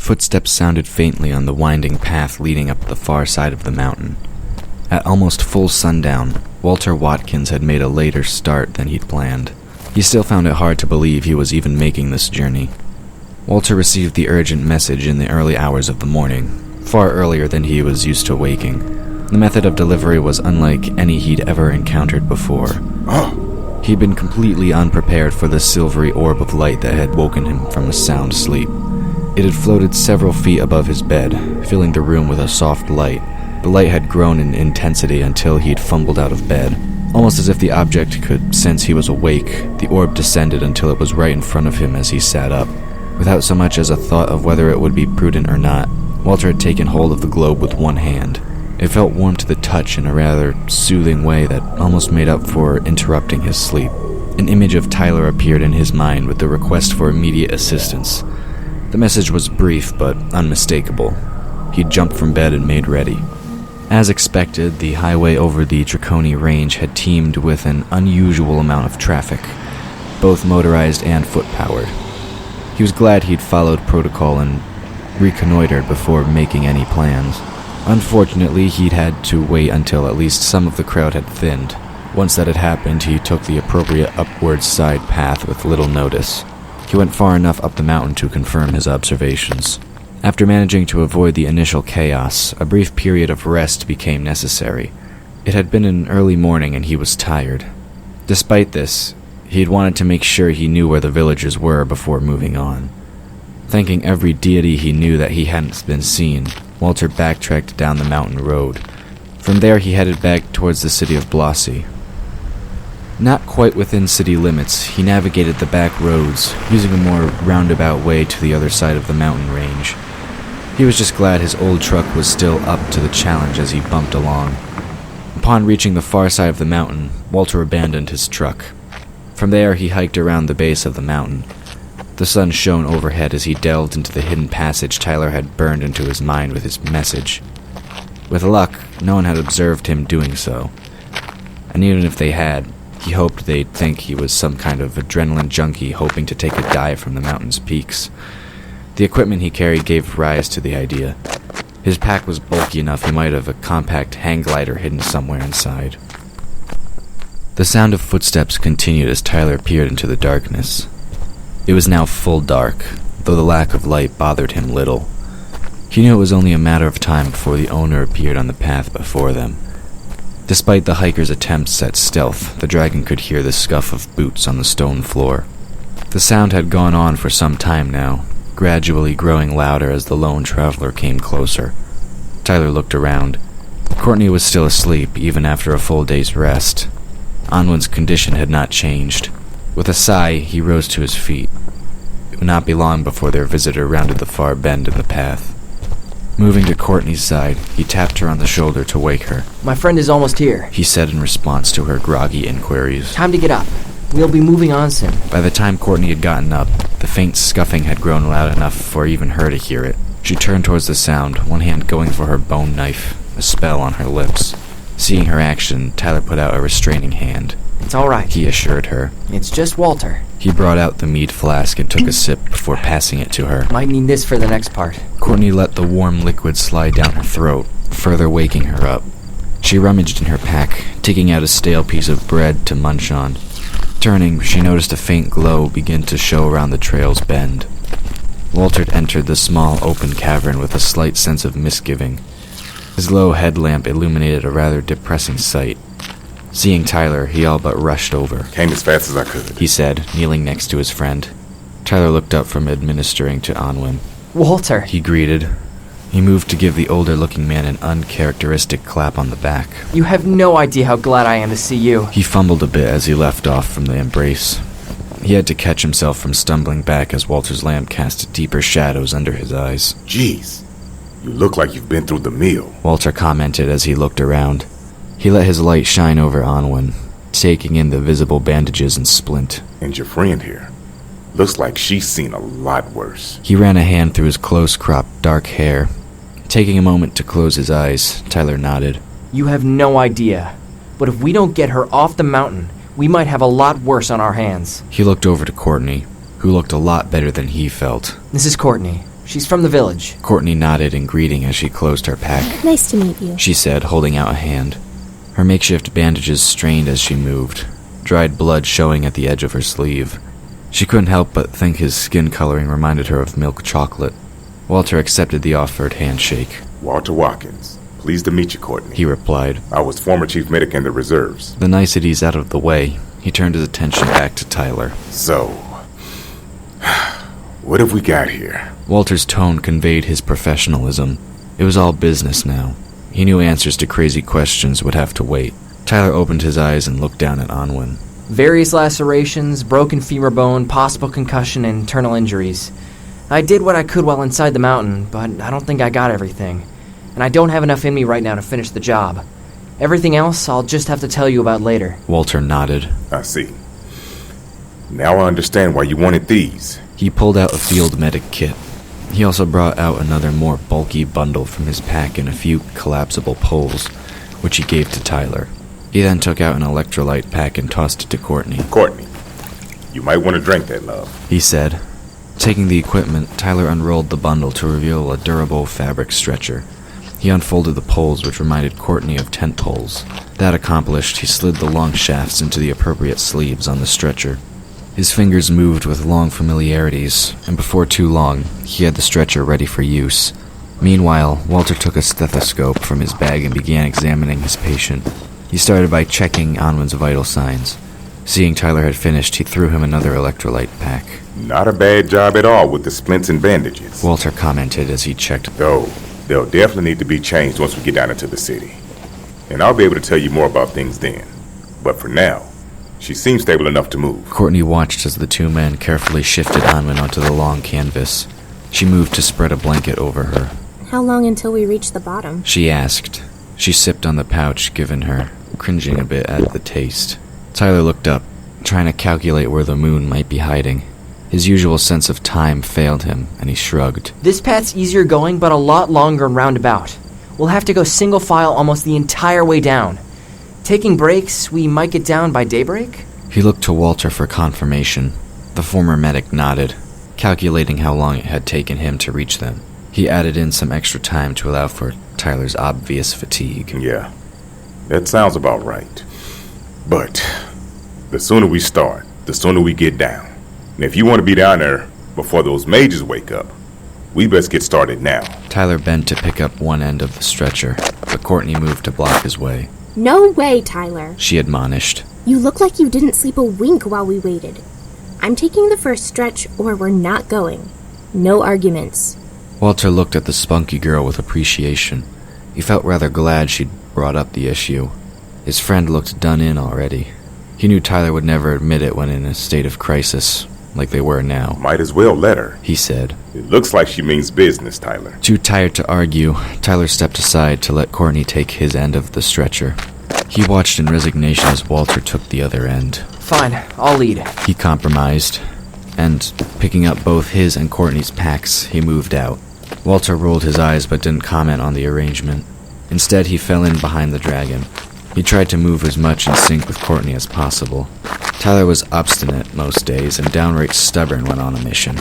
Footsteps sounded faintly on the winding path leading up the far side of the mountain. At almost full sundown, Walter Watkins had made a later start than he'd planned. He still found it hard to believe he was even making this journey. Walter received the urgent message in the early hours of the morning, far earlier than he was used to waking. The method of delivery was unlike any he'd ever encountered before. He'd been completely unprepared for the silvery orb of light that had woken him from a sound sleep. It had floated several feet above his bed, filling the room with a soft light. The light had grown in intensity until he'd fumbled out of bed. Almost as if the object could sense he was awake, the orb descended until it was right in front of him as he sat up. Without so much as a thought of whether it would be prudent or not, Walter had taken hold of the globe with one hand. It felt warm to the touch in a rather soothing way that almost made up for interrupting his sleep. An image of Tyler appeared in his mind with the request for immediate assistance. The message was brief but unmistakable. He jumped from bed and made ready. As expected, the highway over the Draconi Range had teemed with an unusual amount of traffic, both motorized and foot-powered. He was glad he'd followed protocol and reconnoitered before making any plans. Unfortunately, he'd had to wait until at least some of the crowd had thinned. Once that had happened, he took the appropriate upward side path with little notice. He went far enough up the mountain to confirm his observations. After managing to avoid the initial chaos, a brief period of rest became necessary. It had been an early morning and he was tired. Despite this, he'd wanted to make sure he knew where the villagers were before moving on. Thanking every deity he knew that he hadn't been seen, Walter backtracked down the mountain road. From there he headed back towards the city of Blossy. Not quite within city limits, he navigated the back roads, using a more roundabout way to the other side of the mountain range. He was just glad his old truck was still up to the challenge as he bumped along. Upon reaching the far side of the mountain, Walter abandoned his truck. From there, he hiked around the base of the mountain. The sun shone overhead as he delved into the hidden passage Tyler had burned into his mind with his message. With luck, no one had observed him doing so. And even if they had, he hoped they'd think he was some kind of adrenaline junkie hoping to take a dive from the mountain's peaks. The equipment he carried gave rise to the idea. His pack was bulky enough he might have a compact hang glider hidden somewhere inside. The sound of footsteps continued as Tyler peered into the darkness. It was now full dark, though the lack of light bothered him little. He knew it was only a matter of time before the owner appeared on the path before them. Despite the hiker's attempts at stealth, the dragon could hear the scuff of boots on the stone floor. The sound had gone on for some time now, gradually growing louder as the lone traveler came closer. Tyler looked around. Courtney was still asleep, even after a full day's rest. Onwin's condition had not changed. With a sigh, he rose to his feet. It would not be long before their visitor rounded the far bend in the path. Moving to Courtney's side, he tapped her on the shoulder to wake her. "My friend is almost here," he said in response to her groggy inquiries. "Time to get up. We'll be moving on soon." By the time Courtney had gotten up, the faint scuffing had grown loud enough for even her to hear it. She turned towards the sound, one hand going for her bone knife, a spell on her lips. Seeing her action, Tyler put out a restraining hand. "It's all right," he assured her. "It's just Walter." He brought out the mead flask and took a sip before passing it to her. "Might need this for the next part." Courtney let the warm liquid slide down her throat, further waking her up. She rummaged in her pack, taking out a stale piece of bread to munch on. Turning, she noticed a faint glow begin to show around the trail's bend. Walter entered the small open cavern with a slight sense of misgiving. His low headlamp illuminated a rather depressing sight. Seeing Tyler, he all but rushed over. "Came as fast as I could," he said, kneeling next to his friend. Tyler looked up from administering to Onwin. "Walter!" he greeted. He moved to give the older-looking man an uncharacteristic clap on the back. "You have no idea how glad I am to see you." He fumbled a bit as he left off from the embrace. He had to catch himself from stumbling back as Walter's lamp cast deeper shadows under his eyes. "Jeez, you look like you've been through the meal," Walter commented as he looked around. He let his light shine over Onwin, taking in the visible bandages and splint. "And your friend here, looks like she's seen a lot worse." He ran a hand through his close-cropped dark hair. Taking a moment to close his eyes, Tyler nodded. "You have no idea. But if we don't get her off the mountain, we might have a lot worse on our hands." He looked over to Courtney, who looked a lot better than he felt. "This is Courtney. She's from the village. Courtney nodded in greeting as she closed her pack. Nice to meet you, She said, holding out a hand. Her makeshift bandages strained as she moved, dried blood showing at the edge of her sleeve. She couldn't help but think his skin coloring reminded her of milk chocolate. Walter accepted the offered handshake. Walter Watkins. Pleased to meet you, Courtney. He replied. I was former chief medic in the reserves. The niceties out of the way, he turned his attention back to Tyler. So, what have we got here? Walter's tone conveyed his professionalism. It was all business now. He knew answers to crazy questions would have to wait. Tyler opened his eyes and looked down at Anwen. Various lacerations, broken femur bone, possible concussion, and internal injuries. I did what I could while inside the mountain, but I don't think I got everything. And I don't have enough in me right now to finish the job. Everything else I'll just have to tell you about later. Walter nodded. I see. Now I understand why you wanted these. He pulled out a field medic kit. He also brought out another more bulky bundle from his pack and a few collapsible poles, which he gave to Tyler. He then took out an electrolyte pack and tossed it to Courtney. Courtney, you might want to drink that, love. He said. Taking the equipment, Tyler unrolled the bundle to reveal a durable fabric stretcher. He unfolded the poles, which reminded Courtney of tent poles. That accomplished, he slid the long shafts into the appropriate sleeves on the stretcher. His fingers moved with long familiarities, and before too long, he had the stretcher ready for use. Meanwhile, Walter took a stethoscope from his bag and began examining his patient. He started by checking Anwen's vital signs. Seeing Tyler had finished, he threw him another electrolyte pack. Not a bad job at all with the splints and bandages. Walter commented as he checked. Though, they'll definitely need to be changed once we get down into the city. And I'll be able to tell you more about things then. But for now, she seems stable enough to move. Courtney watched as the two men carefully shifted Anwen onto the long canvas. She moved to spread a blanket over her. How long until we reach the bottom? She asked. She sipped on the pouch given her, cringing a bit at the taste. Tyler looked up, trying to calculate where the moon might be hiding. His usual sense of time failed him, and he shrugged. This path's easier going, but a lot longer and roundabout. We'll have to go single file almost the entire way down. Taking breaks, we might get down by daybreak? He looked to Walter for confirmation. The former medic nodded, calculating how long it had taken him to reach them. He added in some extra time to allow for Tyler's obvious fatigue. Yeah, that sounds about right. But the sooner we start, the sooner we get down. And if you want to be down there before those mages wake up, we best get started now. Tyler bent to pick up one end of the stretcher, but Courtney moved to block his way. No way, Tyler. She admonished. You look like you didn't sleep a wink while we waited. I'm taking the first stretch, or we're not going. No arguments. Walter looked at the spunky girl with appreciation. He felt rather glad she'd brought up the issue. His friend looked done in already. He knew Tyler would never admit it when in a state of crisis, like they were now. Might as well let her. He said. It looks like she means business, Tyler. Too tired to argue, Tyler stepped aside to let Courtney take his end of the stretcher. He watched in resignation as Walter took the other end. Fine, I'll lead. He compromised, and picking up both his and Courtney's packs, he moved out. Walter rolled his eyes but didn't comment on the arrangement. Instead, he fell in behind the dragon. He tried to move as much in sync with Courtney as possible. Tyler was obstinate most days and downright stubborn when on a mission.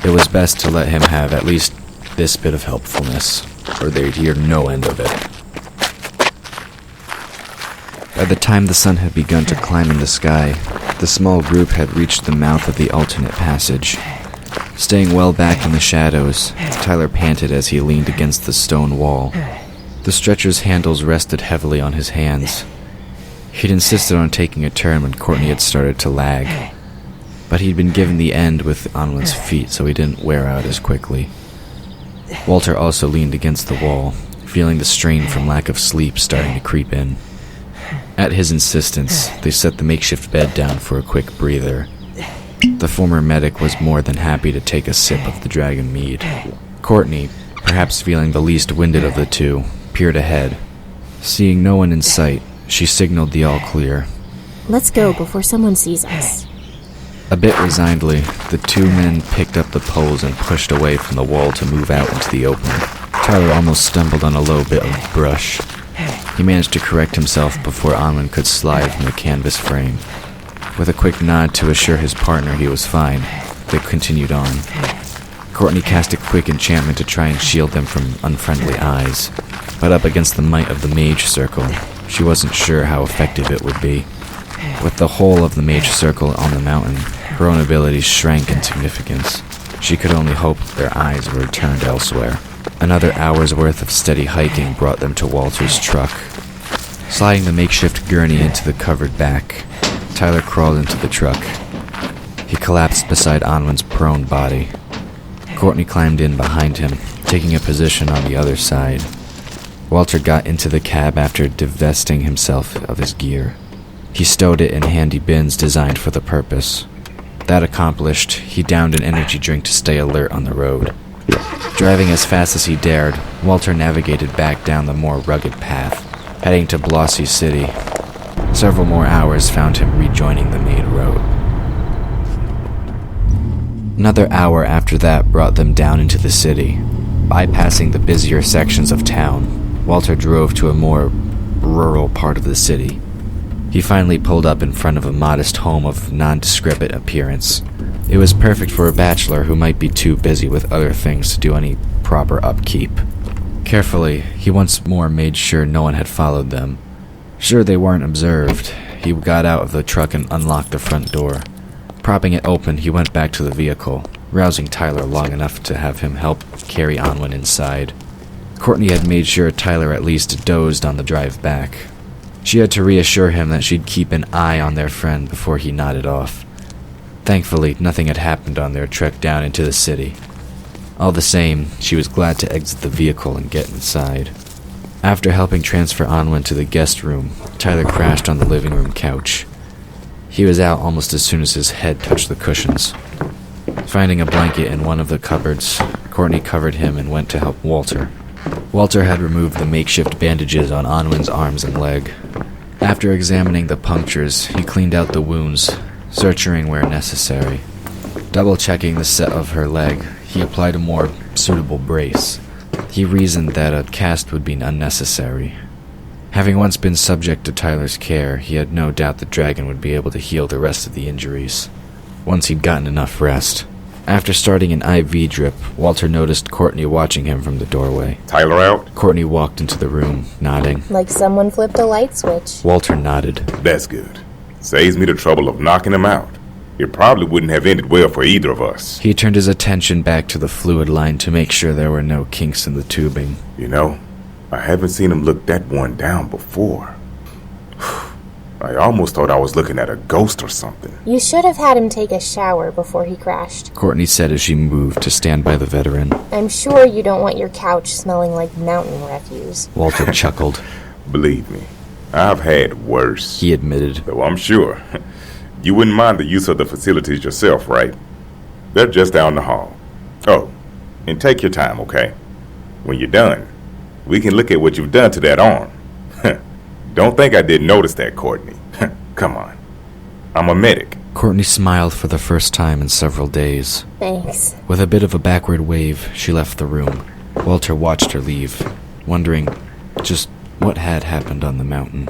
It was best to let him have at least this bit of helpfulness, or they'd hear no end of it. By the time the sun had begun to climb in the sky, the small group had reached the mouth of the alternate passage. Staying well back in the shadows, Tyler panted as he leaned against the stone wall. The stretcher's handles rested heavily on his hands. He'd insisted on taking a turn when Courtney had started to lag, but he'd been given the end with Anwen's feet so he didn't wear out as quickly. Walter also leaned against the wall, feeling the strain from lack of sleep starting to creep in. At his insistence, they set the makeshift bed down for a quick breather. The former medic was more than happy to take a sip of the dragon mead. Courtney, perhaps feeling the least winded of the two, peered ahead. Seeing no one in sight, she signaled the all clear. Let's go before someone sees us. A bit resignedly, the two men picked up the poles and pushed away from the wall to move out into the open. Tyler almost stumbled on a low bit of brush. He managed to correct himself before Anwen could slide from the canvas frame. With a quick nod to assure his partner he was fine, they continued on. Courtney cast a quick enchantment to try and shield them from unfriendly eyes, but up against the might of the Mage circle, she wasn't sure how effective it would be. With the whole of the Mage circle on the mountain, her own abilities shrank in significance. She could only hope their eyes were turned elsewhere. Another hour's worth of steady hiking brought them to Walter's truck. Sliding the makeshift gurney into the covered back, Tyler crawled into the truck. He collapsed beside Anwen's prone body. Courtney climbed in behind him, taking a position on the other side. Walter got into the cab after divesting himself of his gear. He stowed it in handy bins designed for the purpose. That accomplished, he downed an energy drink to stay alert on the road. Driving as fast as he dared, Walter navigated back down the more rugged path, heading to Blossy City. Several more hours found him rejoining the main road. Another hour after that brought them down into the city. Bypassing the busier sections of town, Walter drove to a more rural part of the city. He finally pulled up in front of a modest home of nondescript appearance. It was perfect for a bachelor who might be too busy with other things to do any proper upkeep. Carefully, he once more made sure no one had followed them. Sure they weren't observed, he got out of the truck and unlocked the front door. Propping it open, he went back to the vehicle, rousing Tyler long enough to have him help carry Anwen inside. Courtney had made sure Tyler at least dozed on the drive back. She had to reassure him that she'd keep an eye on their friend before he nodded off. Thankfully, nothing had happened on their trek down into the city. All the same, she was glad to exit the vehicle and get inside. After helping transfer Anwen to the guest room, Tyler crashed on the living room couch. He was out almost as soon as his head touched the cushions. Finding a blanket in one of the cupboards, Courtney covered him and went to help Walter. Walter had removed the makeshift bandages on Anwen's arms and leg. After examining the punctures, he cleaned out the wounds, suturing where necessary. Double-checking the set of her leg, he applied a more suitable brace. He reasoned that a cast would be unnecessary. Having once been subject to Tyler's care, he had no doubt the dragon would be able to heal the rest of the injuries, once he'd gotten enough rest. After starting an IV drip, Walter noticed Courtney watching him from the doorway. Tyler out? Courtney walked into the room, nodding. Like someone flipped a light switch. Walter nodded. That's good. Saves me the trouble of knocking him out. It probably wouldn't have ended well for either of us. He turned his attention back to the fluid line to make sure there were no kinks in the tubing. You know, I haven't seen him look that one down before. I almost thought I was looking at a ghost or something. You should have had him take a shower before he crashed. Courtney said as she moved to stand by the veteran. I'm sure you don't want your couch smelling like mountain refuse. Walter chuckled. Believe me, I've had worse. He admitted. Though I'm sure you wouldn't mind the use of the facilities yourself, right? They're just down the hall. Oh, and take your time, okay? When you're done, we can look at what you've done to that arm. Don't think I didn't notice that, Courtney. Come on. I'm a medic. Courtney smiled for the first time in several days. Thanks. With a bit of a backward wave, she left the room. Walter watched her leave, wondering just what had happened on the mountain.